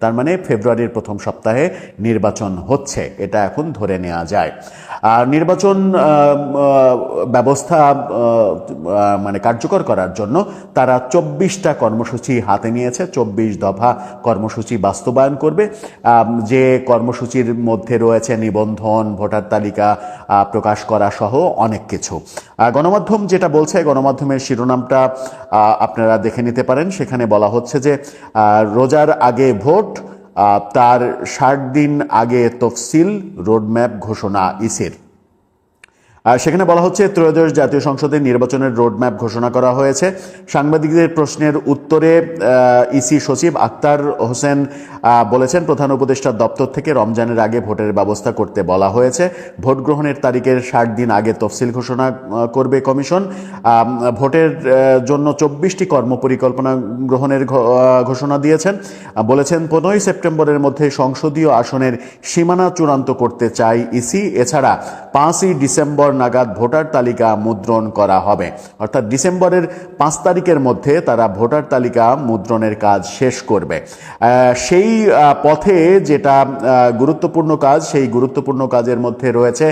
তার মানে ফেব্রুয়ারির প্রথম সপ্তাহে নির্বাচন হচ্ছে, এটা এখন ধরে নেওয়া যায়। আর নির্বাচন ব্যবস্থা মানে কার্যকর করার জন্য তারা 24টা কর্মসূচি হাতে নিয়েছে, 24 দফা কর্মসূচি বাস্তবায়ন করবে। যে কর্মসূচির মধ্যে রয়েছে নিবন্ধন, ভোটার তালিকা প্রকাশ করা সহ অনেক কিছু। গণমাধ্যম যেটা বলছে, গণমাধ্যমের শিরোনামটা আপনারা দেখে নিতে পারেন। সেখানে বলা হচ্ছে যে রোজার আগে ভোট, তার 60 দিন আগে তফসিল, রোডম্যাপ ঘোষণা ইসির। সেখানে বলা হচ্ছে ত্রয়োদশ জাতীয় সংসদের নির্বাচনের রোডম্যাপ ঘোষণা করা হয়েছে। সাংবাদিকদের প্রশ্নের উত্তরে ইসি সচিব আক্তার হোসেন বলেছেন, প্রধান উপদেষ্টার দপ্তর থেকে রমজানের আগে ভোটের ব্যবস্থা করতে বলা হয়েছে। ভোট গ্রহণের তারিখের 60 দিন আগে তফসিল ঘোষণা করবে কমিশন। ভোটের জন্য 24টি কর্মপরিকল্পনা গ্রহণের ঘোষণা দিয়েছেন। বলেছেন 15ই সেপ্টেম্বরের মধ্যে সংসদীয় আসনের সীমানা চূড়ান্ত করতে চাই ইসি। এছাড়া 5ই ডিসেম্বর নাগাদ ভোটার তালিকা মুদ্রণ করা হবে। অর্থাৎ ডিসেম্বরের 5 তারিখের মধ্যে তারা ভোটার তালিকা মুদ্রণের কাজ শেষ করবে। সেই পথে যেটা গুরুত্বপূর্ণ কাজ, সেই গুরুত্বপূর্ণ কাজের মধ্যে রয়েছে